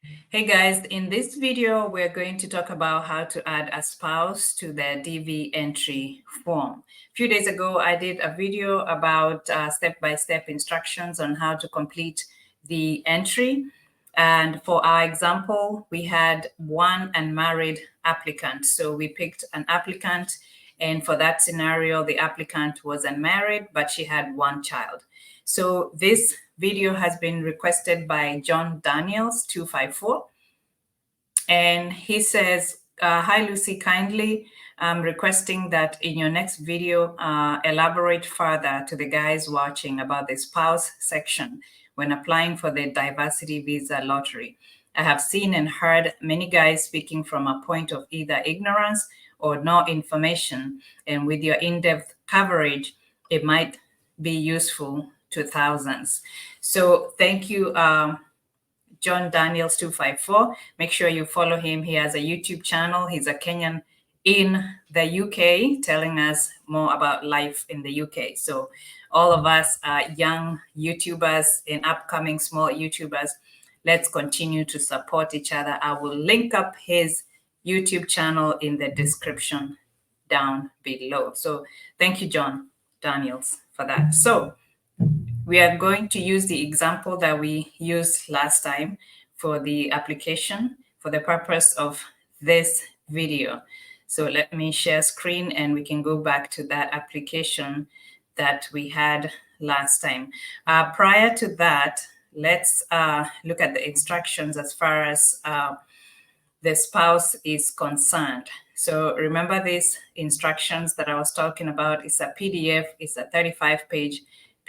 Hey guys, in this video, we're going to talk about how to add a spouse to the DV entry form. A few days ago, I did a video about step-by-step instructions on how to complete the entry. And for our example, we had one unmarried applicant. So we picked an applicant, and for that scenario, the applicant was unmarried, but she had one child. So this video has been requested by John Daniels 254. And he says, hi, Lucy, kindly requesting that in your next video, elaborate further to the guys watching about the spouse section when applying for the diversity visa lottery. I have seen and heard many guys speaking from a point of either ignorance or no information. And with your in-depth coverage, it might be useful to thousands. So thank you, John Daniels 254. Make sure you follow him. He has a YouTube channel. He's a Kenyan in the UK, telling us more about life in the UK. So all of us young YouTubers and upcoming small YouTubers, let's continue to support each other. I will link up his YouTube channel in the description down below. So thank you, John Daniels, for that. So we are going to use the example that we used last time for the application for the purpose of this video. So let me share screen and we can go back to that application that we had last time. Prior to that, let's look at the instructions as far as the spouse is concerned. So remember these instructions that I was talking about. It's a PDF, it's a 35-page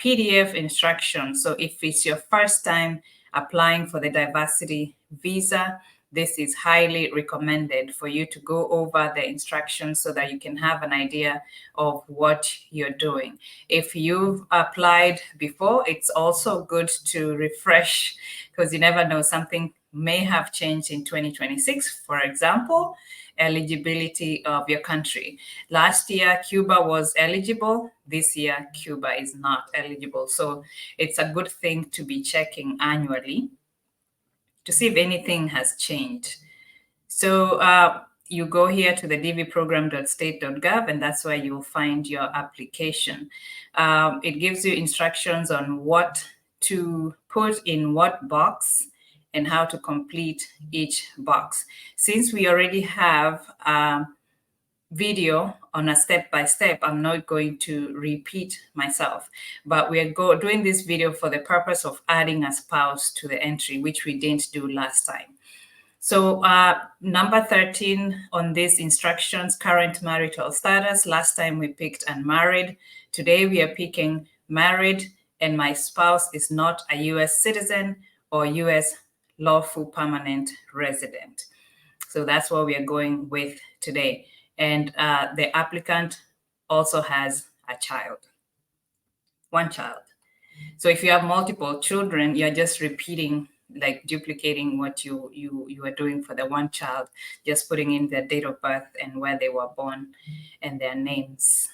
PDF instruction. So if it's your first time applying for the diversity visa, this is highly recommended for you to go over the instructions so that you can have an idea of what you're doing. If you've applied before, it's also good to refresh because you never know, something may have changed in 2026. For example, eligibility of your country. Last year, Cuba was eligible. This year, Cuba is not eligible. So it's a good thing to be checking annually to see if anything has changed. So you go here to the dvprogram.state.gov, and that's where you'll find your application. It gives you instructions on what to put in what box and how to complete each box. Since we already have a video on a step-by-step, I'm not going to repeat myself, but we are doing this video for the purpose of adding a spouse to the entry, which we didn't do last time. So number 13 on these instructions, current marital status. Last time we picked unmarried. Today we are picking married, and my spouse is not a US citizen or US lawful permanent resident. So that's what we are going with today. And the applicant also has a child, one child. So if you have multiple children, you're just repeating, like duplicating what you are doing for the one child, just putting in their date of birth and where they were born and their names.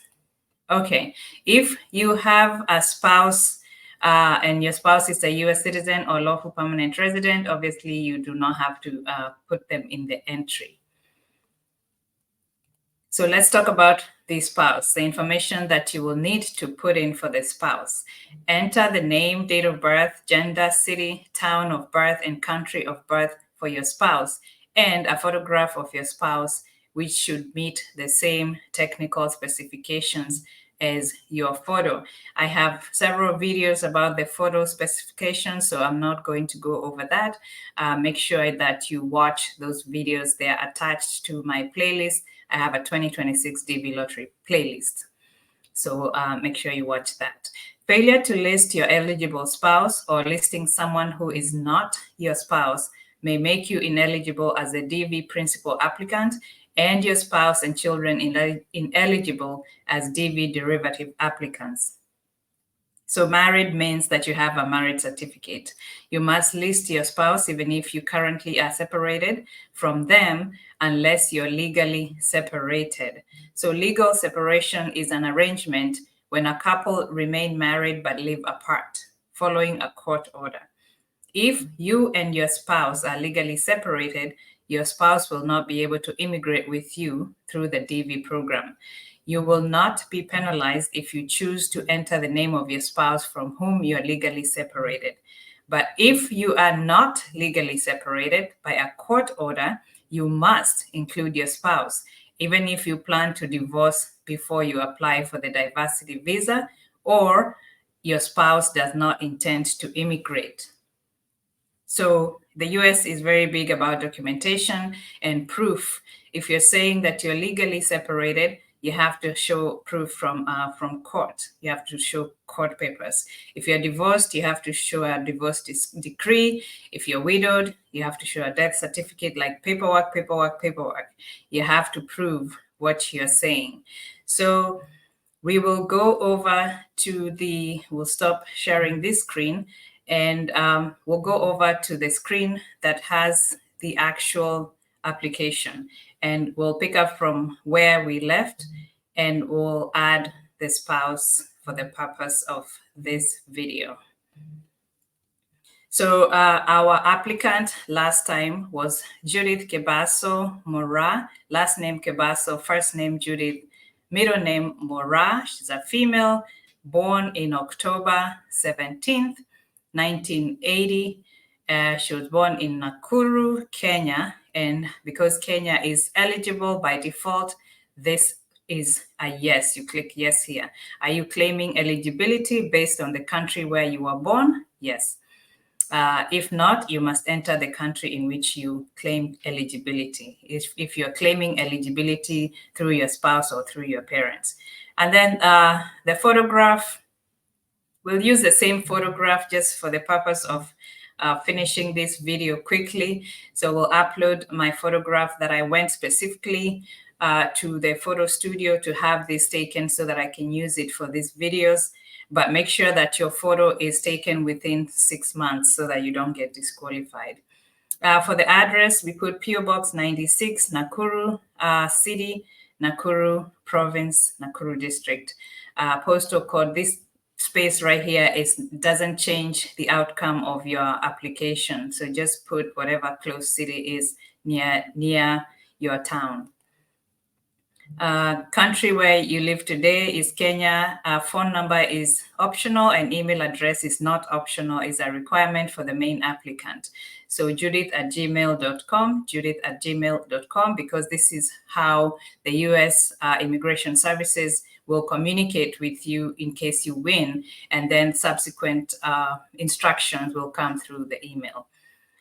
Okay, if you have a spouse and your spouse is a US citizen or lawful permanent resident, obviously you do not have to put them in the entry. So let's talk about the spouse, the information that you will need to put in for the spouse. Enter the name, date of birth, gender, city, town of birth, and country of birth for your spouse, and a photograph of your spouse, which should meet the same technical specifications as your photo. I have several videos about the photo specifications, so I'm not going to go over that. Make sure that you watch those videos. They are attached to my playlist. I have a 2026 DV Lottery playlist. So make sure you watch that. Failure to list your eligible spouse or listing someone who is not your spouse may make you ineligible as a DV principal applicant and your spouse and children ineligible as DV derivative applicants. So married means that you have a marriage certificate. You must list your spouse even if you currently are separated from them unless you're legally separated. So legal separation is an arrangement when a couple remain married but live apart following a court order. If you and your spouse are legally separated, your spouse will not be able to immigrate with you through the DV program. You will not be penalized if you choose to enter the name of your spouse from whom you are legally separated. But if you are not legally separated by a court order, you must include your spouse, even if you plan to divorce before you apply for the diversity visa or your spouse does not intend to immigrate. So the US is very big about documentation and proof. If you're saying that you're legally separated, you have to show proof from court. You have to show court papers. If you're divorced, you have to show a divorce decree. If you're widowed, you have to show a death certificate, like paperwork. You have to prove what you're saying. So we will go over to we'll stop sharing this screen, and we'll go over to the screen that has the actual application, and we'll pick up from where we left, and we'll add the spouse for the purpose of this video. So our applicant last time was Judith Kebaso Mora, last name Kebaso, first name Judith, middle name Mora. She's a female, born in October 17th, 1980. She was born in Nakuru, Kenya. And because Kenya is eligible by default, this is a yes. You click yes here. Are you claiming eligibility based on the country where you were born? Yes. If not, you must enter the country in which you claimed eligibility, if you're claiming eligibility through your spouse or through your parents. And then the photograph, we'll use the same photograph just for the purpose of finishing this video quickly. So we'll upload my photograph that I went specifically to the photo studio to have this taken so that I can use it for these videos. But make sure that your photo is taken within 6 months so that you don't get disqualified. For the address, we put PO Box 96, Nakuru City, Nakuru Province, Nakuru District. Postal code, this space right here doesn't change the outcome of your application. So just put whatever close city is near your town. Country where you live today is Kenya. Phone number is optional and email address is not optional, is a requirement for the main applicant. So judith@gmail.com, judith@gmail.com, because this is how the US Immigration Services will communicate with you in case you win, and then subsequent instructions will come through the email.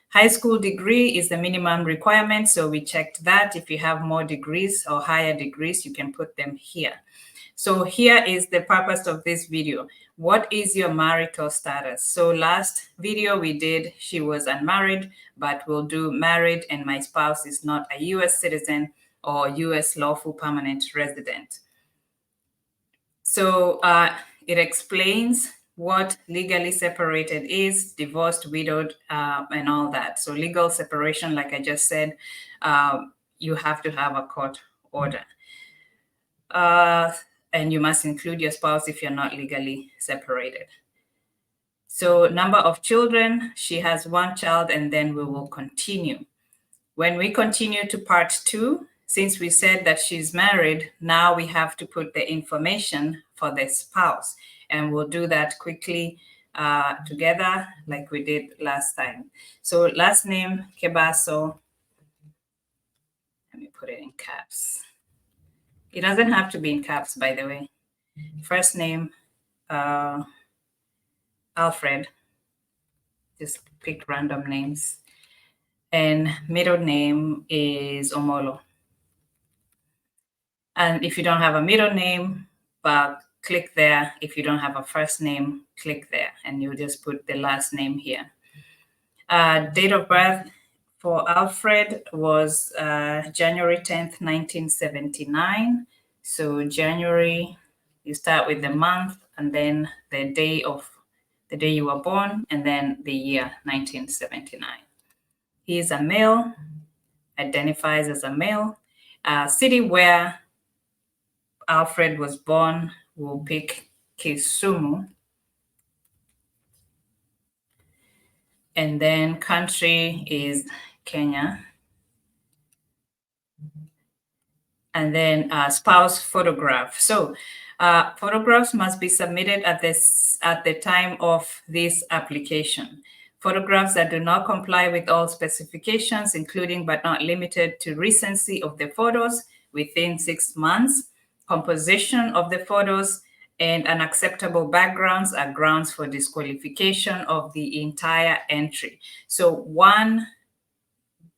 High school degree is the minimum requirement, so we checked that. If you have more degrees or higher degrees, you can put them here. So here is the purpose of this video. What is your marital status? So last video we did, she was unmarried, but we'll do married and my spouse is not a US citizen or US lawful permanent resident. So it explains what legally separated is, divorced, widowed, and all that. So legal separation, like I just said, you have to have a court order. And you must include your spouse if you're not legally separated. So number of children, she has 1 child, and then we will continue. When we continue to part 2, since we said that she's married, now we have to put the information for the spouse. And we'll do that quickly together like we did last time. So last name, Kebaso. Let me put it in caps. It doesn't have to be in caps, by the way. First name, Alfred. Just pick random names. And middle name is Omolo. And if you don't have a middle name, click there. If you don't have a first name, click there, and you'll just put the last name here. Date of birth for Alfred was January 10th, 1979. So January, you start with the month and then the day you were born, and then the year 1979. He is a male, identifies as a male. City where Alfred was born, we'll pick Kisumu. And then country is Kenya. And then spouse photograph. So photographs must be submitted at the time of this application. Photographs that do not comply with all specifications, including but not limited to recency of the photos within 6 months, composition of the photos, and unacceptable backgrounds are grounds for disqualification of the entire entry. So one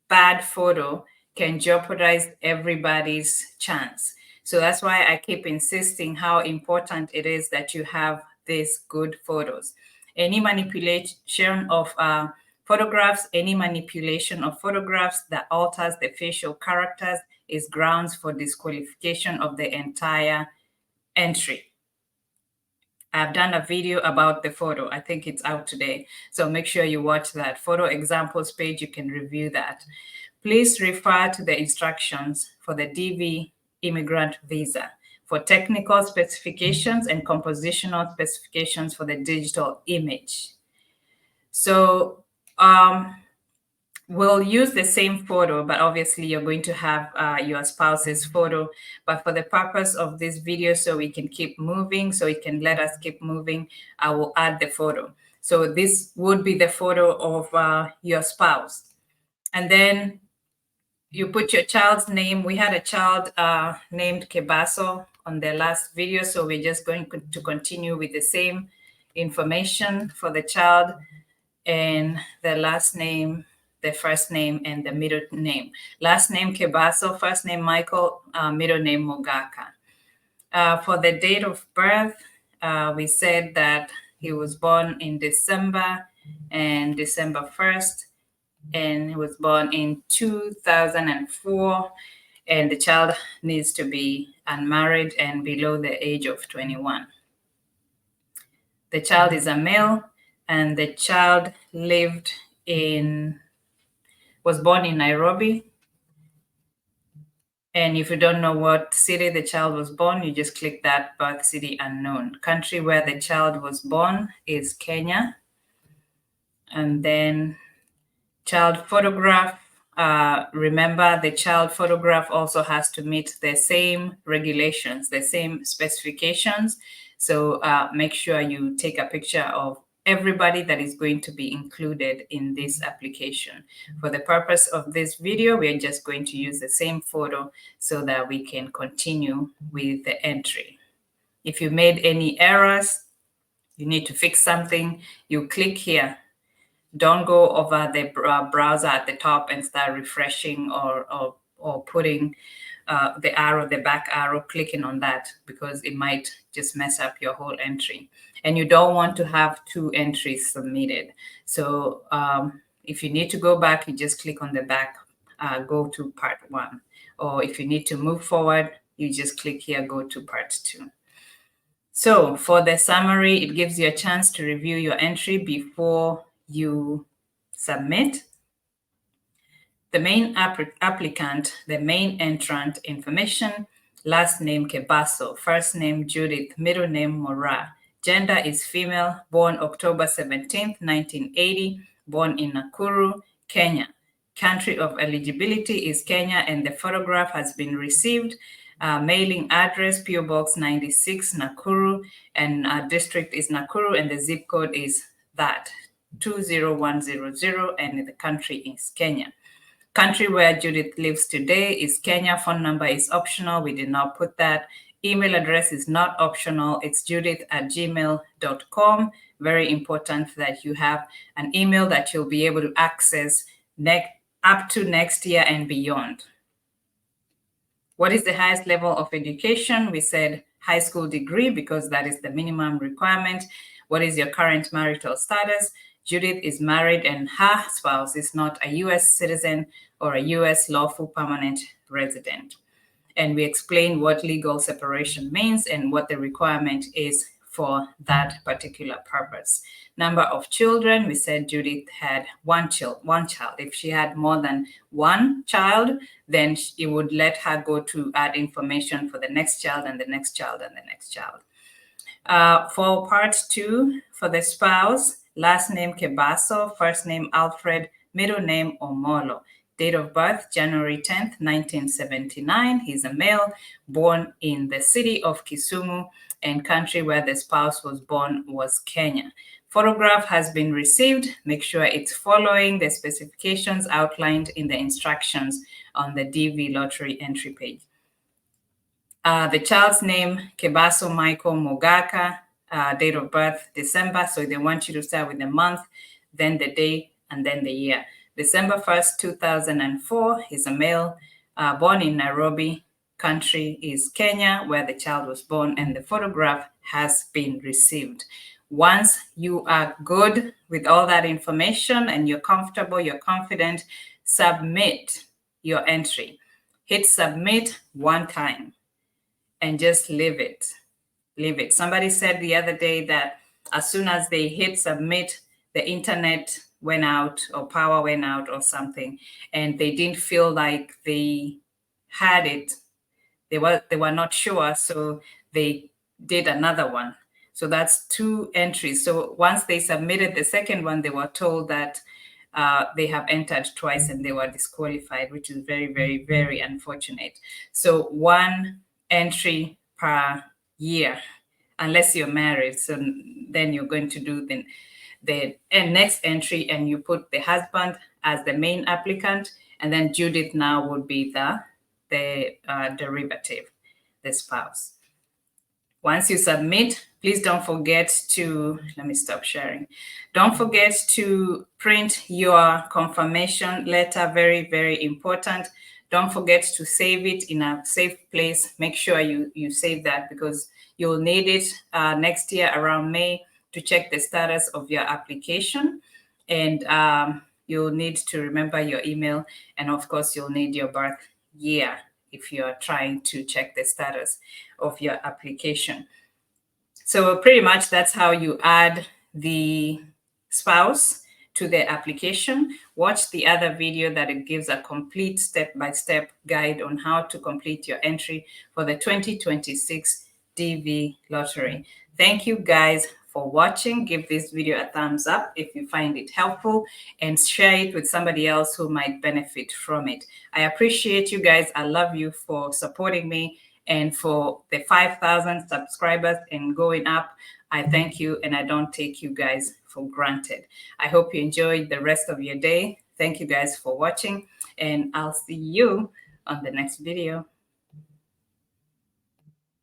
bad photo can jeopardize everybody's chance. So that's why I keep insisting how important it is that you have these good photos. Any manipulation of photographs, any manipulation of photographs that alters the facial characters is grounds for disqualification of the entire entry. I've done a video about the photo. I think it's out today. So make sure you watch that photo examples page. You can review that. Please refer to the instructions for the DV immigrant visa for technical specifications and compositional specifications for the digital image. So we'll use the same photo, but obviously you're going to have your spouse's photo. But for the purpose of this video, so we can keep moving, so it can let us keep moving, I will add the photo. So this would be the photo of your spouse. And then you put your child's name. We had a child named Kebaso on the last video, so we're just going to continue with the same information for the child, and the last name, the first name, and the middle name. Last name Kebaso, first name Michael, middle name Mogaka. For the date of birth, we said that he was born in December and December 1st, and he was born in 2004, and the child needs to be unmarried and below the age of 21. The child is a male, and the child was born in Nairobi. And if you don't know what city the child was born, you just click that birth city unknown. Country where the child was born is Kenya. And then child photograph. Remember, the child photograph also has to meet the same regulations, the same specifications. So make sure you take a picture of everybody that is going to be included in this application. For the purpose of this video, we are just going to use the same photo so that we can continue with the entry. If you made any errors, you need to fix something, you click here. Don't go over the browser at the top and start refreshing or putting the arrow, the back arrow, clicking on that, because it might just mess up your whole entry. And you don't want to have two entries submitted. So if you need to go back, you just click on the back, go to part 1. Or if you need to move forward, you just click here, go to part 2. So for the summary, it gives you a chance to review your entry before you submit. The main applicant, the main entrant information: last name Kebaso, first name Judith, middle name Mora. Gender is female, born October 17th, 1980, born in Nakuru, Kenya. Country of eligibility is Kenya, and the photograph has been received. Mailing address, PO Box 96, Nakuru, and district is Nakuru, and the zip code is that 20100, and the country is Kenya. Country where Judith lives today is Kenya. Phone number is optional. We did not put that. Email address is not optional. It's judith@gmail.com. Very important that you have an email that you'll be able to access up to next year and beyond. What is the highest level of education? We said high school degree because that is the minimum requirement. What is your current marital status? Judith is married and her spouse is not a U.S. citizen or a U.S. lawful permanent resident. And we explain what legal separation means and what the requirement is for that particular purpose. Number of children, we said Judith had one child. If she had more than one child, then it would let her go to add information for the next child and the next child and the next child. For part 2, for the spouse, last name Kebaso, first name Alfred, middle name Omolo. Date of birth, January 10th, 1979. He's a male, born in the city of Kisumu, and country where the spouse was born was Kenya. Photograph has been received. Make sure it's following the specifications outlined in the instructions on the DV lottery entry page. The child's name, Kebaso Michael Mogaka, date of birth, December. So they want you to start with the month, then the day, and then the year. December 1st, 2004. He's a male, born in Nairobi. Country is Kenya, where the child was born, and the photograph has been received. Once you are good with all that information and you're comfortable, you're confident, submit your entry. Hit submit one time and just leave it. Leave it. Somebody said the other day that as soon as they hit submit, the internet went out or power went out or something, and they didn't feel like they had it. They were not sure, so they did another one. So that's 2 entries. So once they submitted the second one, they were told that they have entered twice and they were disqualified, which is very, very, very unfortunate. So 1 entry per year, unless you're married. So then you're going to do the next entry, and you put the husband as the main applicant, and then Judith now would be the derivative, the spouse. Once you submit, please don't forget to, let me stop sharing. Don't forget to print your confirmation letter, very, very important. Don't forget to save it in a safe place. Make sure you save that, because you'll need it next year around May to check the status of your application. And you'll need to remember your email. And of course, you'll need your birth year if you're trying to check the status of your application. So pretty much that's how you add the spouse to the application. Watch the other video that it gives a complete step-by-step guide on how to complete your entry for the 2026 DV lottery. Thank you guys for watching. Give this video a thumbs up if you find it helpful, and share it with somebody else who might benefit from it. I appreciate you guys. I love you for supporting me, and for the 5,000 subscribers and going up. I thank you, and I don't take you guys for granted. I hope you enjoy the rest of your day. Thank you guys for watching, and I'll see you on the next video.